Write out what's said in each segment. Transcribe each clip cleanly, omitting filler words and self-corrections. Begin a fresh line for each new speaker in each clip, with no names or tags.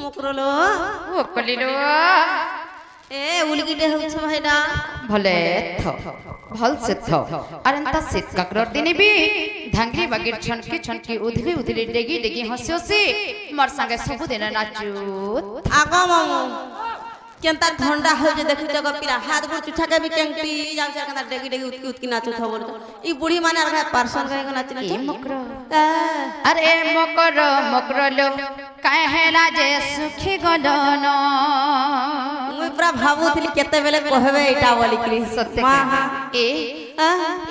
মুকরলো
ও কলিলো
এ উলগিটে হচ্ছে ভাইডা
ভলে থ ভাল সে থ আর এন্তা শীত কাকরর দিনে বি ধাঙ্গি বাগির ছনকি ছনকি উধলি উধলি ডেগি ডেগি হসি হসি মোর সঙ্গে ସବୁদিন নাচুত
আগো মামু কেনতা ঠান্ডা হয়ে দেখুছ গো পিলা হাত গোড় চুছাকে বি কেংপি যাচ্ছে কেনতা ডেগি ডেগি উতকি উতকি নাচুত হবর ই বুড়ি মানে আর পারসন গায় নাচি নাচি
এ মকর আরে মকর মকরলো কাহেলা যে সুখী গলন
মুই পুরা ভাবুଥିଲି কেতেবেলে কহবে এটা বলি কি
সত্যি
মা
এ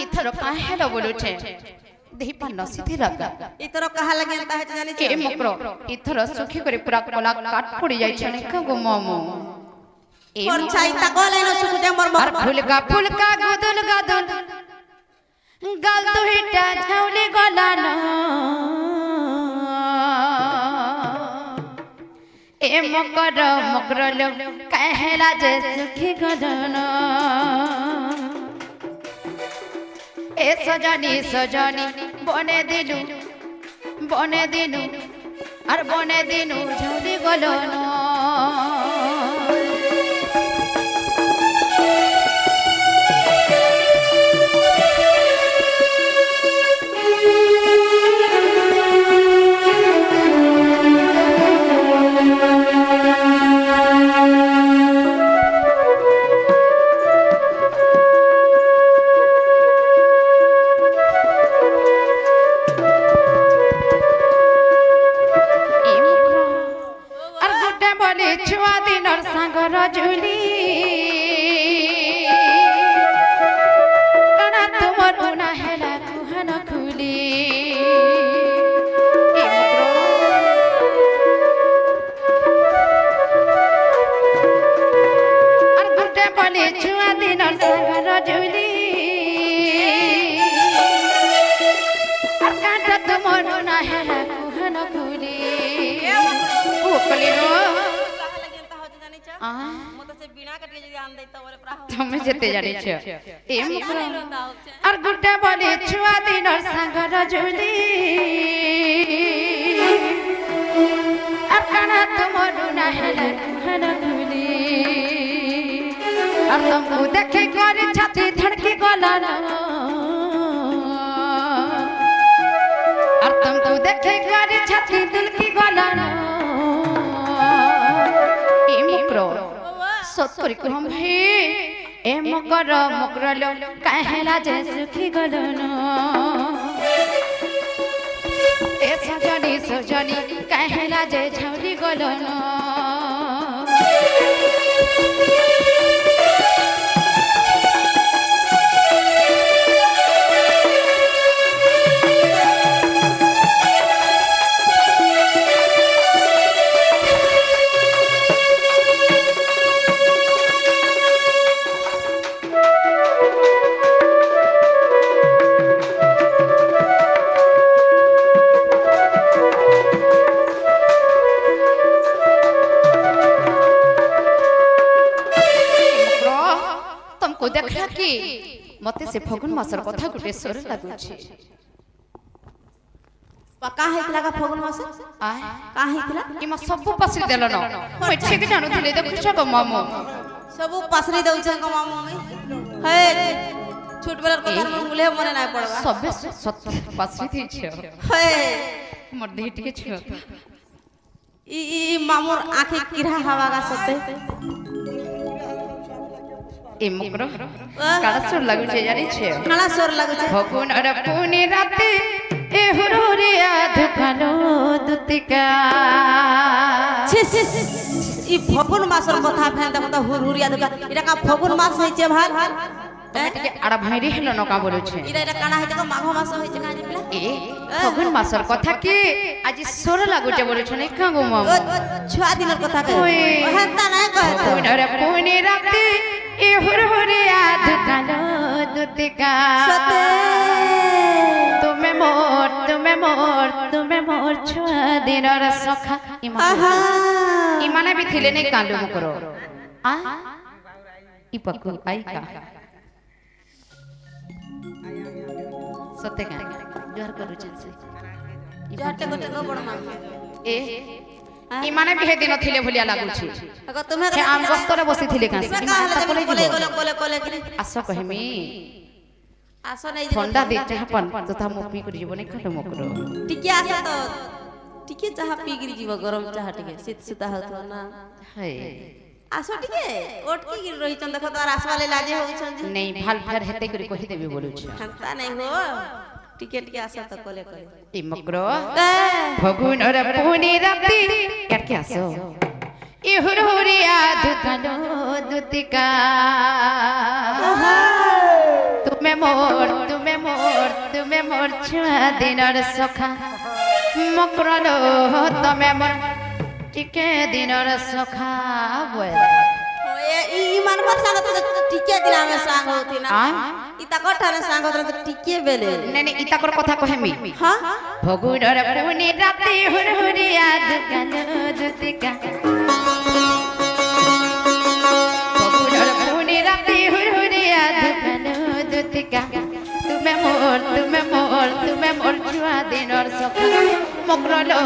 ইথর কাহেলা বলুছে দেহি পান সিধি লাগা
ইতর কাহা লাগে এন্তা হচ্ছে জানিছ
এ মকর ইথর সুখী করে পুরা কলা কাট পড়ি যাইছে না গো মামু এ
মোর ছাই তা কলে ন সুকুতে মোর
আর ফুলকা গুদুল গাদুল গাল দুইটা ঝাউলি গলান এ মকর মকরল কাহেলা যে সুখী গলন এ সজনী সজনী বনে দিনু আর বনে দিনু ঝাউলি গলন छुआ दिन और सागर झुली कणा तुमर उना हेला कुहन खुली और गुटे बोले छुआ दिन और सागर झुली और कांटा तुमर उना हेला कुहन खुली ओकली रो তুমি যেতে জানিছ এ মুকর আর গুটা বলে ছুয়া দিনর সাগর ঝুলি আর কানা তোমার না হেলা কুহন খুলি আর তুমকু দেখে করে ছাতি ধড়কি গলান আর তুমকু দেখে করে ছাতি দিলকি গলান এ মুকর সত্তর কম হে এ মকর মকরল কাহেলা যে সুখী গলন এ সজনী সজনী কাহেলা যে ঝাউলি গলন देखला कि मते से फगुन मासर कथा गुटे सोर लागुछि
पक्का हैतला का फगुन मास
आय
का हैतला
इमा सब पासरी देलो न मैं ठीक जानु थिले देखुछ गो मामू
सब पासरी दउछ गो मामू में हे छोट बेलर कथा मुले मने नाय पड़बा
सब सत पासरी थी छ
हे
मोर देह टिके छ
ई मामूर आंखें किरा हवा का सते
ए मुकरो काला सुर लागु छे जानि छे
काला सुर लागु छे
फगुन अर पुनी राते ए हुरुरिया धुकालो दुतिका
छी छी ई फगुन मासर कथा फेन देखो त हुरुरिया दुका इरा का फगुन मास होय छे भाल
टिके आड़ा भाईरी हेलो न का बोलु छे
इरा काना होय छे माघ मास होय छे काजी पिला
ए फगुन मासर कथा के आज सोर लागु छे बोलु छे नै का गो मामू
छुआ दिनर कथा के हंता नै कहत
फगुन अर पुनी राते ए हुरुरिया धुकालो दुतिका
सते
तुम्हें मोर छुआ दिनर सखा इमाने भी थिले नहीं कालू मुकरो आ ई पक्कू आई का सत्य का जोर करू छे
जोर ते गोटे बड़ मां
ए इमाने भी हे दिन थिले भलिया लागुछि
अगर तुम्हें
हे आम गस्तरे बसी थिले कासी
कोले कोले कोले कोले कोले
आसो कहमी
आसो नहीं
ठंडा दे चाहपन तथा मुपी करि जीवन खट मकरो
टिके आसो तो टिके चाह पी गिरी जीव गरम चाह टिके शीत सुता होतो ना
है
आसो टिके ओट की गिर रही चंद देखो तो आस वाले लाजे हो छन
नहीं भाल फेर हेते करि कहि देबे बोलु छी
हंता नहीं हो टिके टिके आसो तो कोले कोले
ती मकरो फगुन और पुनी राती कर के आसो इहुरुरिया दुकानो दुतिका तुम्हें मोर छुआ दिनर सखा मकरलो तुम्हें मोर टिके दिनर सखा बोल
ई मन पर सांग तो टिके दिना में सांग होती ना
आ
इता कोठा में सांग होत तो टिके बेले
नहीं इता कर कथा कहमी
हां
फगुनर पुनी राती हुरहुरिया दुकानो दुतिका फगुनर पुनी राती हुरहुरिया दुकानो दुतिका तुम्हें मोर छुआ दिनर सखा मकरलो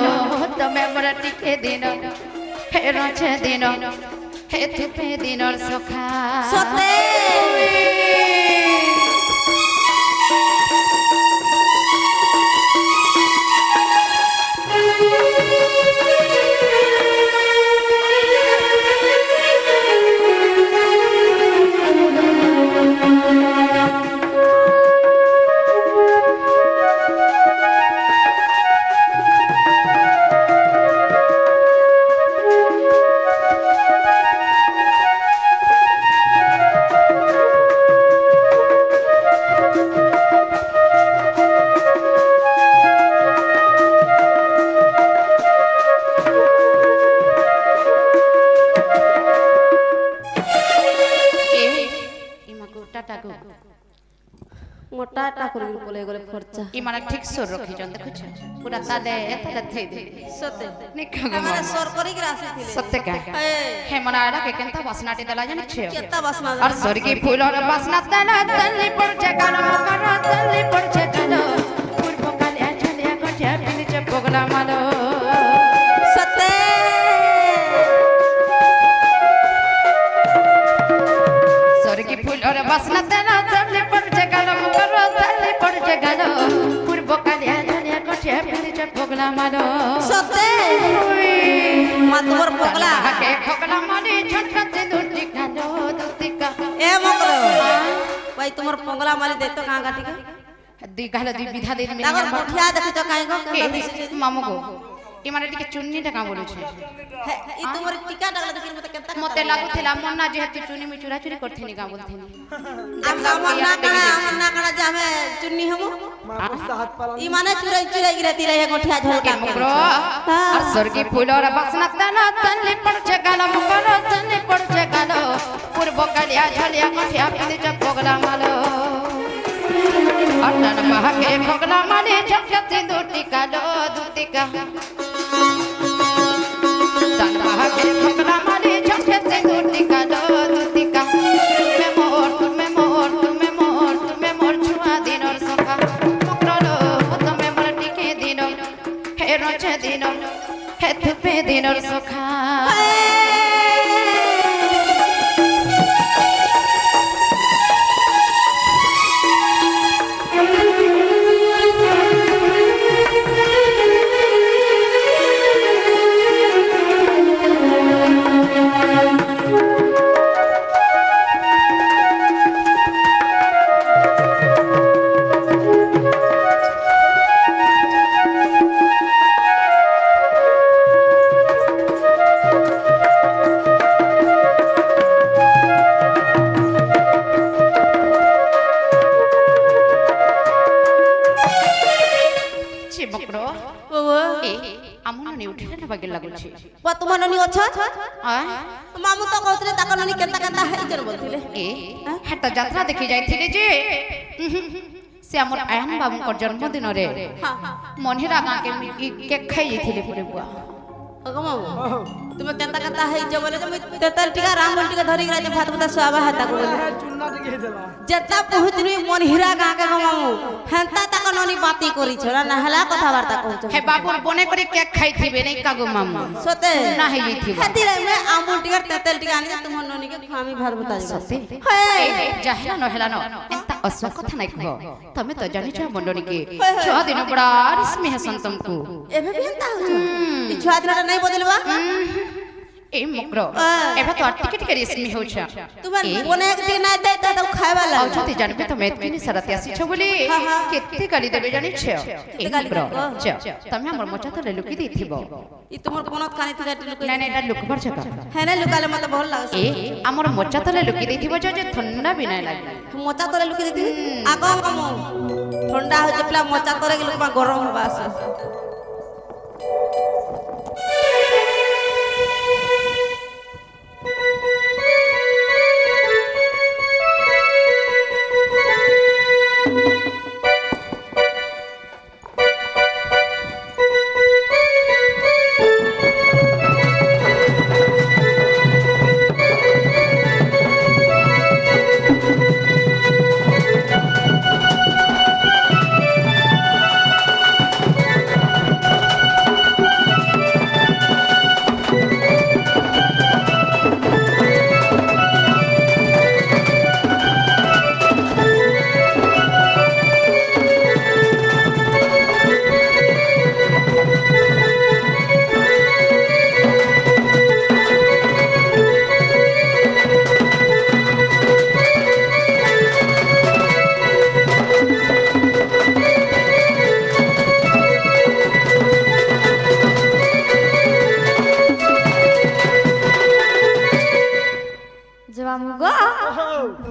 तुम्हें मोर टिके दिन हे रछे दिन हे थुपे दिनर सखा
सते मोटा टाकुर बोले गोले खर्चा
ई माने ठीक सोर रखी जन देखछ पूरा ताले एतले थई दे
सते
निका
हमारे सर करी के राशि थिले
सत्य का हे मनाड़ा के केंता वासनाटी देला जाने छे
केता वासना
और स्वर्गी फूल और वासना तला तल्ली पड़ छे कालो करो तल्ली पड़ छे कालो पूर्व काले चलिया गठिया पिन छे पगला मालो
सते
स्वर्गी फूल और वासना तला तल्ली पड़ छे कालो करो तल्ली पड़ छे कालो पूर्व काले चलिया गठिया पिन छे पगला मालो
सते मातवर पगला
के पगला माने छटका से दुटी कालो दुतिका
ए मकलो भाई तुम्हार पगला माली दे तो कहां गाटी के
दी गाला दी विधा दे में
तागर मुठिया देखि तो काई गो
मामू गो ई माने टिके चुन्नी ढका बोलु छे
ई तुम्हार टिका डागला देखि मते केता
मते लागुथिला मन्ना जेहेतु चुनी में चुरा चुरी करथिनी का बोलथिनी
हमना कणा जे हमें चुन्नी हमु ई माने चुराई चुराई गिरती रहे गोठिया झलका
मकरो और स्वर्गी फूल और बसना तना तन्ली पड़ छे गाला मकरो तन्ली पड़ छे गालो पूर्व कालिया झलिया गोठिया पिन छे पगला मालो अटन महके पगला माने झटका सिंदूर टिका लो दुतिका तन महके पगला माने झटका सिंदूर टिका लो दुतिका तुम्हें मोर छुआ दिनर सखा मकरलो तुम्हें मोर टिके दिन हे रचे दिन हे थुपे दिनर सखा बागे लागुछि
बा तुम ननी अछ
आ
मामू तो कहतले ताकर ननी केता केता है जर बोलथिले
ए हट यात्रा देखि जाइथिले जे से हमर आयन बाबू कर जन्मदिन रे
हां
मनहिरा गां के केक खाइ जाइथिले पुरे बुआ
अगो मामू तुम केता केता है जे बोले जे तेतर टिका राम बोल टिका धरि गरा जे भात बुता स्वाबा है ताको बोले
चुन्ना टिके देला
जत्ता पहुंचनी मनहिरा गां के मामू हंता ताकर ননি বাতি করিছ না হেলা কথাবার্তা কହୁଛ
হে বাবুর বনে করে কেক খাইথিবে নাই কাগো মামা
সতে
না হইথিব
হেতিরে মে আমুল টিকা তেতেল টিকা আনি তোমার ননিকে খামি ভার বতা
সতে যাহেলা নহলা ন এন্তা অস কথা নাই কহ তুমি তো জানিছ মন্ডনীকে ছয় দিন বড় স্নেহ সন্তমকু
এবে বেন্তা হউছ ই ছয় দিনটা নাই বদলবা
এই মক্র এবে তো টিকে টিকে রেশমি হউছ
তোমার বনে একটি নাই দেই তো খাইবা
আও
লাগে
যদি জানবে তুমি এতকিনি সারাতে আসিছ বলি কেতে গালি দেবে জানিছ এই মক্র তুমি আমার মোচা তলে লুকি দিথিব
ই তোমার কোনত কানি তুই লুকাই
না না এটা লুকবার জায়গা
হ্যাঁ না লুকালে মতে ভাল লাগে
এ আমার মোচা তলে লুকি দিথিব যে ঠান্ডা বিনা লাগে
মোচা তলে লুকি দিবি আগ মামু ঠান্ডা হইছে প্লা মোচা তলে লুকবা গরম হবা আছে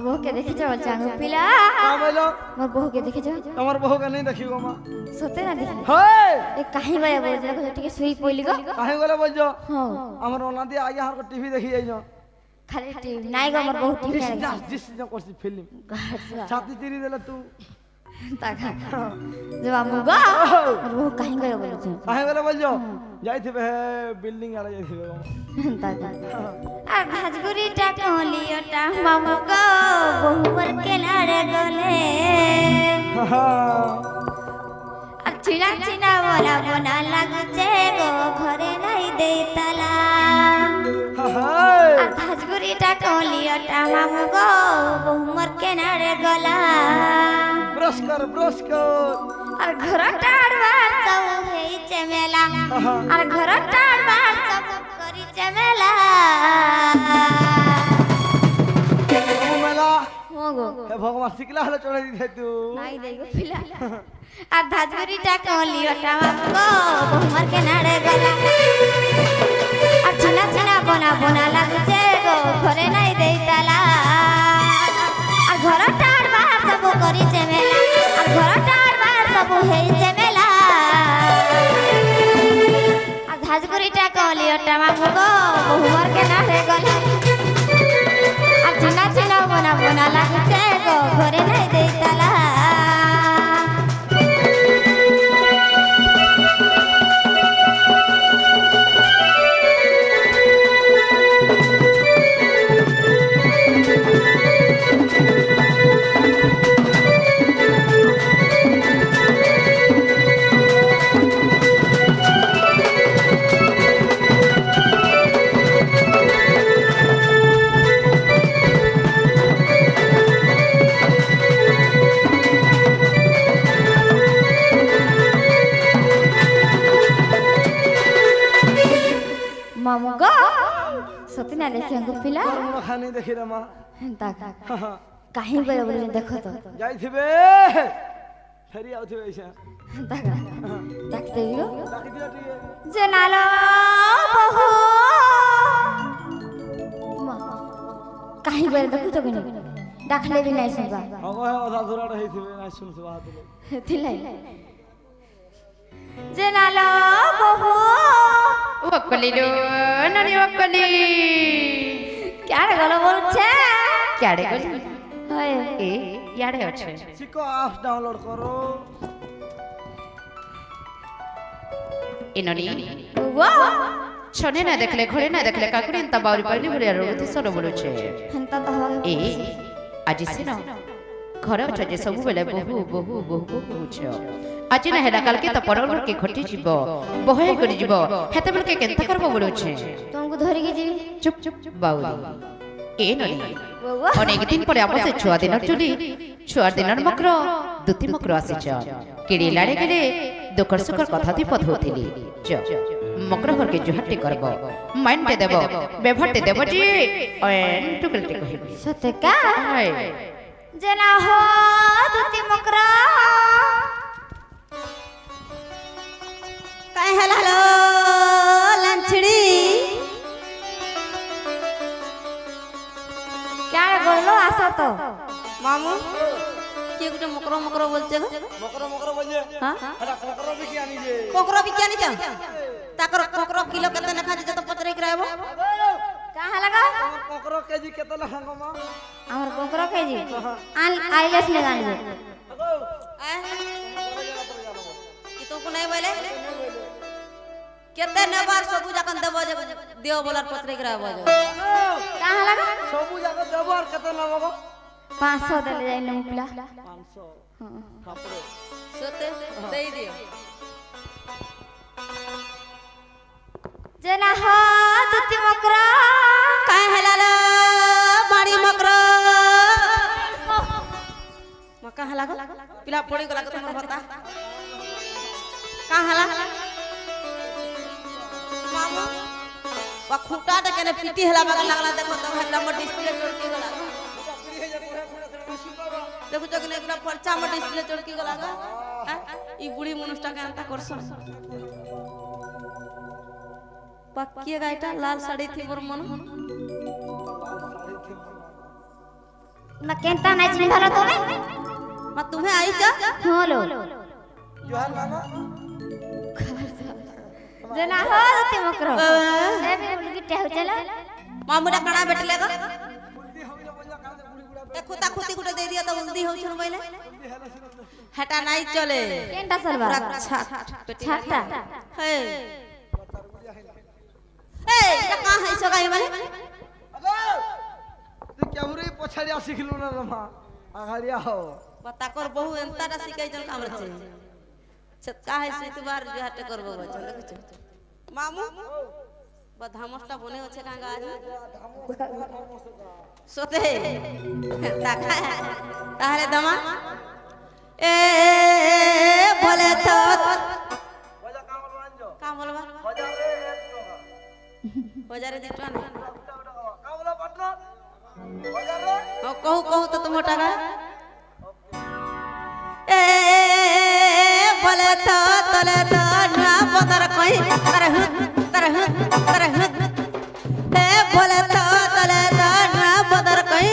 বহুকে দেখেছ জাঙ্গু পিলা
বলো
মোর বহুকে দেখেছ
তোমার বহুকে নেই দেখিব মা
সতে না দেখি
হেই
এ কাহি বায়া বলে দেখো টিকে শুই পইলি গো
কাহে গলে বলছো
হ্যাঁ
আমার ওনা দিয়ে আগে হার টিভি দেখি যাইছো
খালি টিভি নাই গো মোর বহু টিভি
জিস করছি ফিল্ম ছাতি তিরি দিলে তুই
তাকা যে আমু গো মোর বহু কাহি বায়া বলেছ
কাহে গলে বলছো যাইথিবে হে বিল্ডিং আড়ে যাইথিবে
তাকা আর ভাজগুড়িটা কলিয়টা মামু গো বহু মোর কেনারে গলে আর চিনা চিনা বলা বনা লাগছে গো ঘরে নাই দেই তালা আর ভাজগুড়িটা কলিয়টা মামু গো বহু মোর কেনারে গলা
ব্রশ কর
আর ঘরটার বার সব হইছে মেলা আর ঘরটার বার সব করিছে মেলা
মেলা
মগো
হে ভগবান শিখলা হলে চড়ে দিতে তুই
নাই দেগো পিলা আর ধাজগুড়িটা কলিয়টা মামগো বহুমার কেনারে গলা আর চিনা চিনা বনা বনা লাগছে গো ঘরে নাই দেই তালা আর ঘরটার বার সব করিছে মেলা আর ঘরটার বার সব হইছে মেলা আর ধাজগুড়িটা কলিয়টা মামগো বহুমার কেনারে গলা আর চিনা চিনা বনা বনা লাগছে গো ঘরে নাই দেই তালা মামু গো সত্যি না দেখি আঙ্গু পিলা
তোমরা খানি দেখি রে মা
তাকা কাহি বলে বলে দেখো তো
যাইথিবে ফেরি আউথিবে এসে
তাকা ডাকতে দিও
ডাকি দিও টিকে
যে নালো বহু মা কাহি বলে দেখো তো কেন ডাকলে বি নাই শুনবা
হগো হে অধা ধরাটা হইথিবে না শুনছো হাতলে
থিলাই যে নালো বহু
ওকলিলো ননি ওকলি
ক্যারে গলা বলছে
ক্যাড়ে গলি
হয়
এ ইয়াড়ে আছে
শিখো অ্যাপ ডাউনলোড করো
ইননি
ওয়া
ছনে না দেখলে ঘরে না দেখলে কাকুরি তা বাউরি পাইনি বলে আর রুতি সর বলছে
হেনতা তো হবে
এ আজি সিনো ଘରେ ଅଛ ଯେ ସବୁବେଳେ ବୋହୁ ବୋହୁ ବୋହୁ ବୋହୁ ହଉଛ ଆଜି ନା ହେଲା କାଲକେ ତ ପରର କେ ଘଟି ଯିବ ବହେ କରି ଯିବ ହେତେବେଳେ କେ କେନ୍ତା କରବ ବୋଲୁଛେ
तुमको धरी के जीवी
চুপ চুপ বাউরি এ ননি
बउआ
অনেক দিন পরে আমার সে ছুয়া দিনর চুলি ছুয়ার দিনর মকর দুতি মকর আসিছ কেড়ে লাড়ে গেলে দুকর সুকর কথা তুই পথ হউথিলি চ মকর ঘরকে জুহাতে করব মাইন্ডে দেব ব্যবহারতে দেব জি এন টুকলতে কহিবি
सत्य का
হাই
जना हो दुती मकरा
काहे हला हलो लंचड़ी
क्या बोलो आसा तो
मामू के गुटे मकरो मकरो बोलते गो
মকর মকর বলছে
हां
এটা মকর বিকি আনি যে
कोकरो बिक्या नहीं जा ताकर कोकरो किलो केते ना खाजे तो पतरे कराबो
कहाँ लगा
তোমার মকর কেজি কত লাগাম মা
और कोकरो के जी आन आइलेस ले जान दे
कि तुमको नहीं बोले केते ने बार सबु जकन देबो जे देव बोलर पतरे कराबो जे
कहाँ लगा
সবু জায়গা দেব আর কত লাগাবো
500 दे ले जाई न मुपला
500
हां
বাপরে
सोते दे दियो
जना हो दुती मकरा
काहे हला लो बाड़ी मकरो मका हला गो पिला पड़ी गला के तुमर बता कहां हला मामू बा खूटा दे केने पीटी हला बगल लागला देखो तो हला म डिस्प्ले चोरकी गला देखो तो केने एकरा परचा म डिस्प्ले चोरकी गला गा ई बुढ़ी मनुष्टा के अंता करसन पक्की गाइटा लाल साड़ी थी मोर मन
ना केंता नाच नहीं भलो तुम्हें
मा तुम्हें आई जा
हां लो
জোহার মামা
जना हो दुती मकरा ए भी उनकी टेह चला
मामूडा कणा बैठले ग देखो ता खुती गुटे दे दिया तो उल्दी हो छन बोले हटा नहीं चले
केंटा सलवार छाटा
हे ए এটা का है सगाई वाले
তুই কেমরে পছাড়িয়া শিখলু না মা আগাড়িয়া হো
बता कर बहु एंताटा सिकाई जन काम रचे छत का है से तू बार जो हटे करबो बचन देखछ मामू बधामसटा बने होछे कांगा आज सोते ताका ताहले दमा ए बोले तो
বাজা কামল বানজো
का बोलबा
বাজারে 1 টাকা
बाजारे दिटवा नहीं
কামলা পাটনা বাজারে
कहू तो तुम हटा गए ए बोले तो तले तो ना पदर कोई तरह ए बोले तो तले तो ना पदर कोई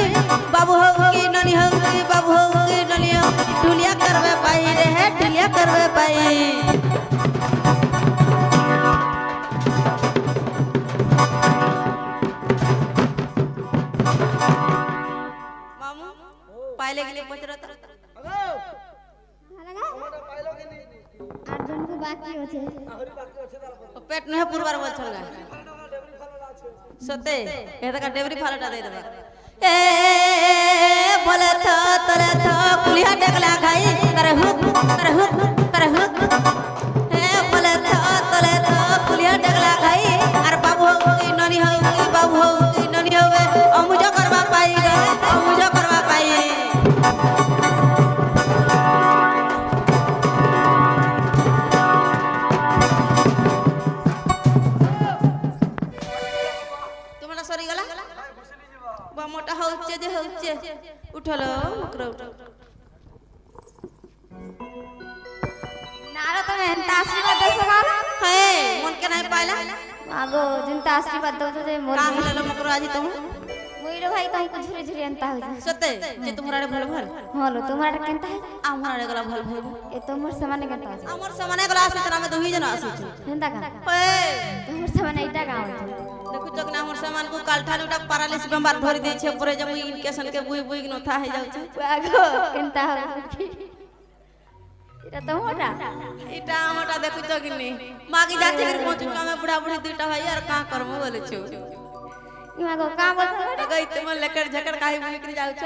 बाबू हो की ननी हो की बाबू हो की ननी हो टुलिया करवे पाई रे है टुलिया करवे पाई मामू पाइले के लिए पहुंच रहा था
হ্যালো
लगा
ওটা পাইলো কি নি
8 जन को बाकी होছে
আহরি বাকি আছে তারপর
पेट नहीं पुरबार बोल छलगा
ডেবরি ফালা আছে
सते एदा का डेबरी फालटा दे देबा ए बोले तो तले तो कुलिया डगला खाई करहु ए बोले तो तले तो कुलिया डगला खाई और बाबू की ननी हो की बाबू की ननी होवे अमुजो करवा पाई गे अमुजो करवा पाई तुम्हारा सरी गला बा मोटा होचे जे होचे उठलो मकरा उठ
नारो तो मैं आशीर्वाद दे सकाला
हे मन के नहीं पाइला
आगो जिनता आशीर्वाद दो तो जे मोर
का हललो मकरा आज तुम
मोइरो भाई तुमको झुरी झुरी अंता हो जा
सते जे तुम्हारा भल भल
हां लो तुम्हारा केंता है
हमारा गला भल भल
ए तो मोर सामान केंता है
हमर सामने गला आसी तना में दुही जन आसी छ
केंता का
ए
तो मोर सामान इटा गाँव है
देखु जक ना हमर सामान को कालठान उटा पैरालिसिस बेमार धरि दे छे परे जब इनकेशन के बुई बुई न था है जाउ छ
आगो केंता हो इटा तो मोटा
इटा मोटा देखु जक नी मागी जाचे कर पहुंचुका में बुढ़ा बुढ़ी दुटा भाई यार का करमु बोले छु
इमा को का बोल
गई तुम लेकर झकड़ काहे बिक्री जाउ छ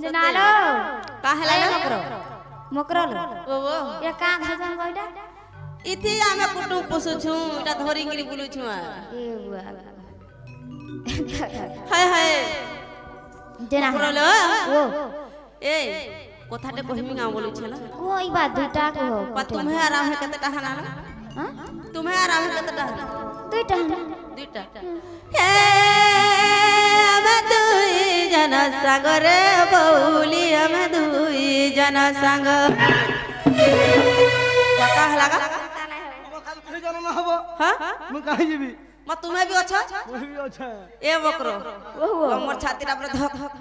नालो
का हेला
मकरो मकरो
ओ वो
ये का भजन गइडा
इथि आमे कुटुम पोसु छु एटा धरि गिरी बुलु छु
ए बुआ
हाय हाय
जेना
मकरलो
ओ
ए কথাতে কহিমি গাঁও বলি ছিল
कोई बात दुटा को
পা তুমি আরাম হে কত টাহানা
हां
তুমি আরাম হে কত টাহানা
दुटा ना
দুইটা হে আমি দুই জন সাগরে বউলি আমি দুই জন সাঙ্গ কাকা লাগা
খালি জানো না হবো
হ্যাঁ
মুই কাহি যাবি
মা তুমি বি অছ
ওই আছে
এ বকরো
ओहो
আমার ছাতির আপরে ধক ধক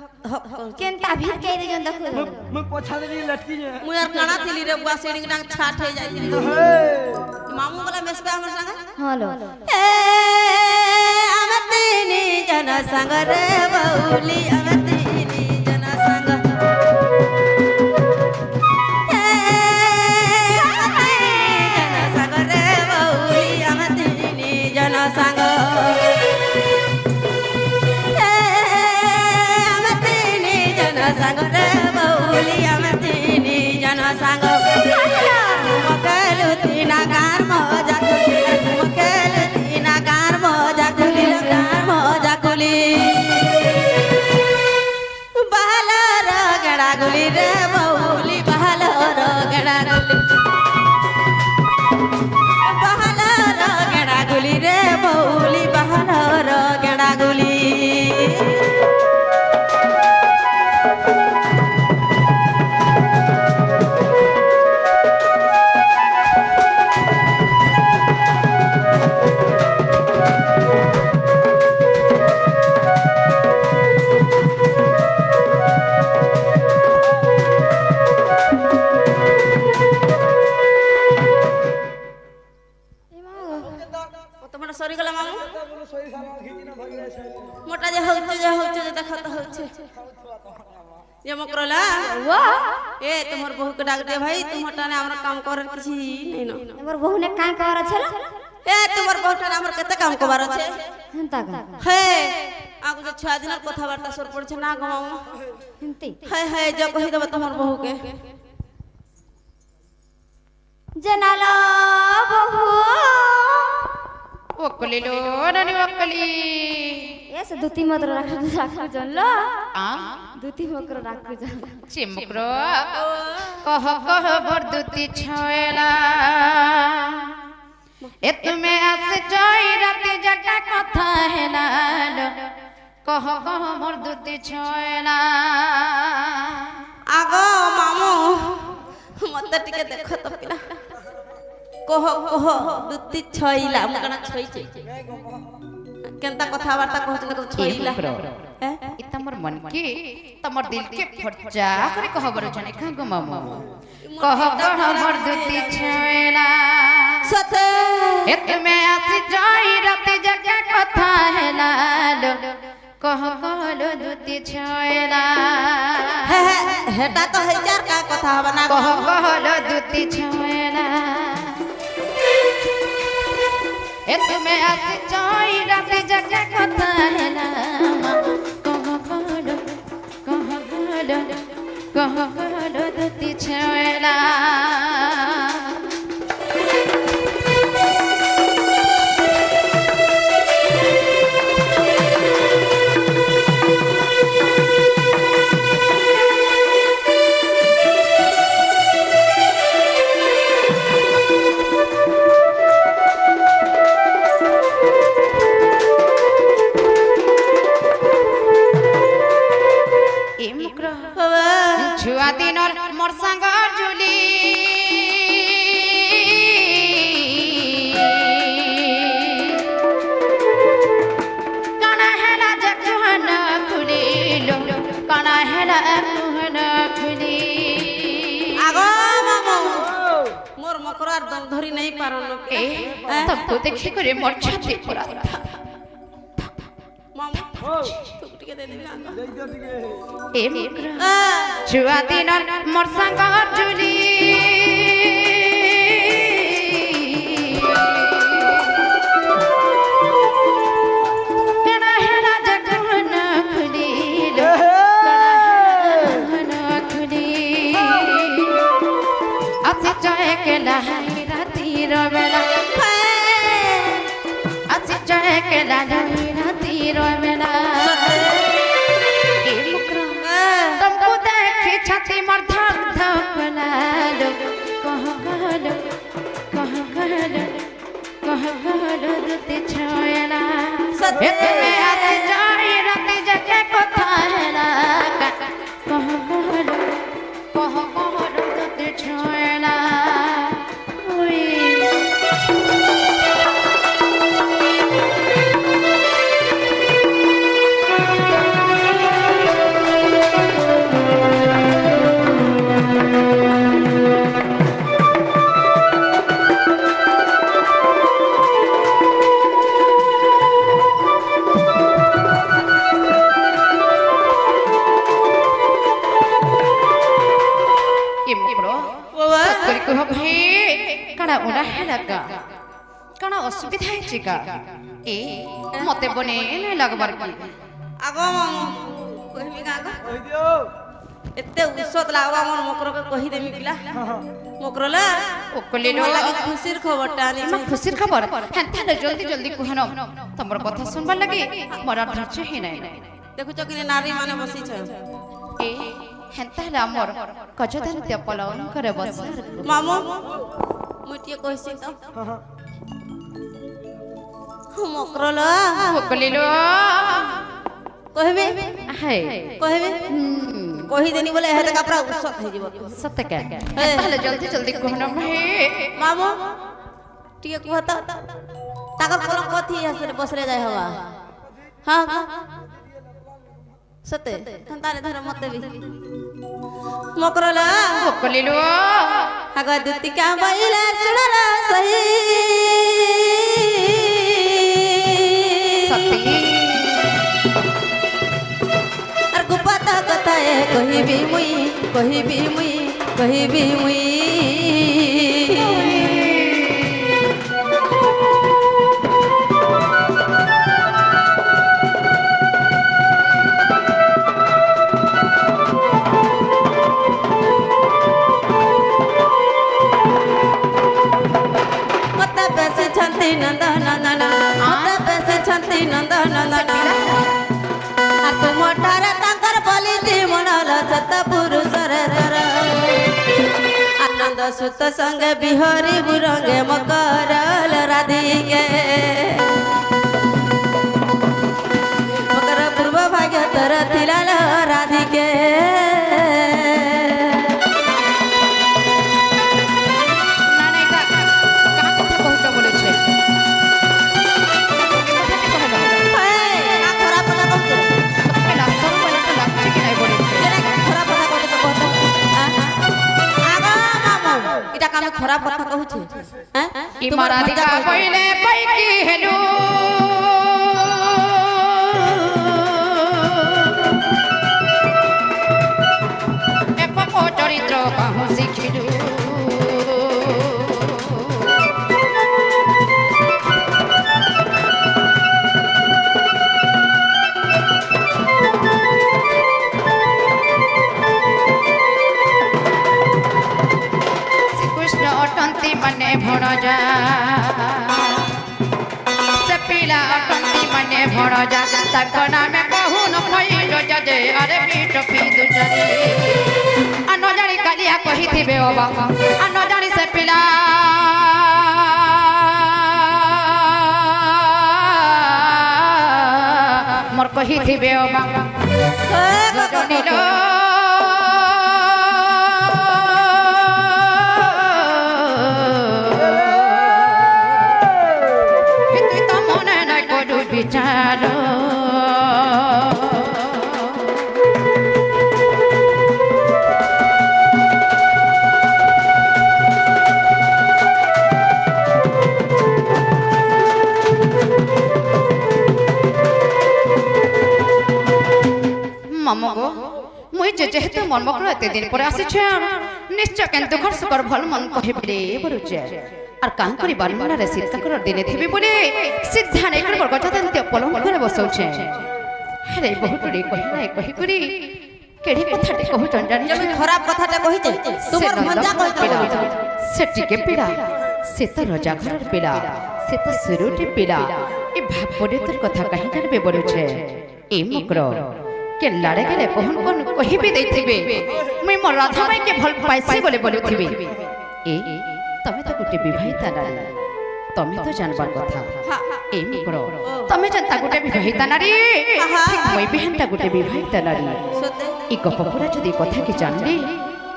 केनता भीड़ के रे जन देखो
মুই পছা দেই লটকি যে
মুই আর কানা থিলি রে বুয়া সেডিং ডাং ছাট হয়ে যাইতিলি
হে
মামু বলা মেসবে আমার সঙ্গে
हेलो
হে আমি তিনি জন সাগরে বউলি আমি তিনি জন সাঙ্গ হে আমি তিনি জন সাগরে বউলি আমি তিনি জন সাঙ্গ হে আমি তিনি জন সাগরে বউলি আমি তিনি জন সাঙ্গ মকেলু তিনা গার মজা কুলি মকেলু তিনা গার মজা কুলি গার মজা কুলি বাহালর গড়া গুলি রে বউলি বাহালর গড়া গুলি বাহালর গড়া গুলি রে বউলি বাহালর গড়া গুলি তোমার সরি গলা মামু
সই সারা খিজি না ভাগি আছে
মোটা যে হচ্ছে যে দেখা তো হচ্ছে যে মকরলা
वो
এ তোমার বহুকে ডাক দে ভাই তোমার টানে আমরা কাম করার কিছু নেই না
हमर बहू ने काई कर छला
এ তোমার বহুটানে আমার কত কাম করার আছে
हंता का
হে আগু যে 6 দিনের কথাবার্তা সর পড়ছে না গো মামু
हंती
হে হে যে কহি দেব তোমার বহুকে
जनालो बहू
ಒಕ್ಕಲಿಲೋ ನನಿ ಒಕ್ಕಲಿ
ऐसे दुती मत्र राखु जन लो
ಆ
दुती मकर राखु जन
চিমক্র কহ কহ বরদুতি ছয়লা এ তুমি আসে জয় রাতে জাগা কথা হেলালো কহ কহ বরদুতি ছয়লা
আগো মামু মতে টিকে দেখো তো পিলা কহ কহ দুতি ছইলা মকনা ছইছে কেনতা কথাবার্তা কহছ না ছইলা হ্যাঁ
ই তমর মন কি তমর দিল কে ফটজা করে কহ বড় জানে কা গো মামু কহ কহ বরদুতি ছয়লা
সতে
এ তুমি আসে জয় রাতে জাগা কথা হেলালো কহ কহলো দুতি ছয়লা
হে হে হেটা তো হেজার কা কথা হবে না
কহ কহলো দুতি ছয়লা এ তুমি আসি জয় রাতে জাগা কথা হেলা কহ কহলো কহ কহলো দুতি ছয়লা এ মুক্র
বাবা
ছুয়া দিনর মোর সাঙ্গর জুলি কানা হেলা জকুহন খুলিল কানা হেলা কুহন খুলি
আগো মামু মোর মকরার দম ধরি নাই পারন
এ তবু দেখি করে মোর ছাতি পড়া
মামু
ও
টুকটিকে দে দিবি আগো
দেই দিও টিকে
এ মুক্র ছুয়া দিনর মোর সাঙ্গর জুলি কানা হেলা জকুহন খুলিল কানা হেলা কেলা রহিনা তীর মেলা तुमको देखी छाती मर धक धक लालो कहलो दुती छोयना एक में आती जाई राती जके कोथायना कहलो दुती छोयना कह भाई कणा उड़ा हेलका कणा असुविधा हिचिका ए मते बने नै लगबार की
आगो कहमी आगो
कहि दियो
एते उस्सत लागबा मोर मकर के कहि देमी पिला मकरला
ओकलेलो
लागि खुशीर खबरटा आनी
हम खुशीर खबर हेंता जल्दी जल्दी कहनो तमर कथा सुनबार लागि मोर धैर्य हे नै
देखुच कि नारी माने बसी छ
ए हेंता हमर कजदान्त्य पलौन करे बस
मामू मुटिए कहसी त मकरला
ओकलेलो
कहबे
हाय
कहबे कहि देनी बोले हे त कपड़ा उस्सत हे जीव
सत्य के हेंता जल्दी जल्दी कहनो भाई
मामू टिए कहता ताकर कोन कथि हसे बसरे जाय हवा हां सते हंतारे धर मते भी मकरला
ओकलेलो
आग दुतिका बइले सुनला सही
सती
और गुपता कथाए कहिबी मुई आनंद सुत संग बिहरी बुरंगे मकरल राधिके मकर पूर्व भाग्य तर थिलाल राधिके खराब कथा कहू छे हैं
ई मराधिका पहिले पैकी हेलु ए पको चरित्र कहू सिखिलु मने भड़ जा से पीला अटंती मने भड़ जा तक नाम कहू न खइलो जजे अरे पीठ पी दुजरे अन जानी कालिया कहि थिबे ओ बाबा अन जानी से पीला मोर कहि थिबे ओ बाबा जनिलो विचारो ममगो मुई जेहेतु मन मकर एते दिन पर आसी छ निश्चय केंतु खर्च कर भल मन कहिबे बरुचे আর কাম করি বারুণারে শীতকাকর দিনে থিবি বলে সিদ্ধা নেই করে গজদান্ত্য পলম করে বসৌছে আরে বহুটুড়ি কহি করি কেড়ি কথাটি কহুচন জানি
जब खराब कथाटा कहिचे तुमर भंजा कहित
से टिके पीड़ा से तो रजा घर पीड़ा से तो सुरुटी पीड़ा ଏ ଭାବରେ ତୋର କଥା କାହିଁ ଜାଣିବେ ବଲୁଛେ ଏ ମୁକ୍ର କେ ଲାଡ଼େ ଗେଲେ କହନ କନ କହିବି ଦେଇଥିବେ ମୁଇଁ ମୋ ରାଧା ମାଇକେ ଭଲ ପାଇସି ବୋଲି ବଲୁଥିବେ ଏ ତମେ ତ ଗୋଟେ ବିବାହିତା ନାରୀ ତମେ ତ ଜାଣବାର କଥା ଏ ମୁକ୍ର ତମେ ଯେନ୍ତା ଗୋଟେ ବିବାହିତା ନାରୀ ମୁଇଁ ବି ହେନ୍ତା ଗୋଟେ ବିବାହିତା ନାରୀ
ସତେ
ଏ ଗପ ପୁରା ଯଦି କଥା କି ଜାଣିଲି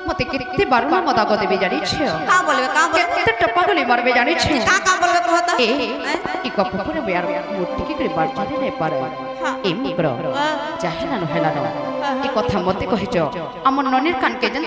মতে কেতে বারুনা মদা গদে বে জানিছ
কা বলবে
কেতে টপা গলি মারবে জানিছ
কা বলবে কহ তো
ই গপ পুরা বেয়ার মোটি কি করে বাড়ি নে পারে এ মুগ্র যাহেলা নহলা ন এই কথা মতে কহিছ আমার ননির কানকে যেন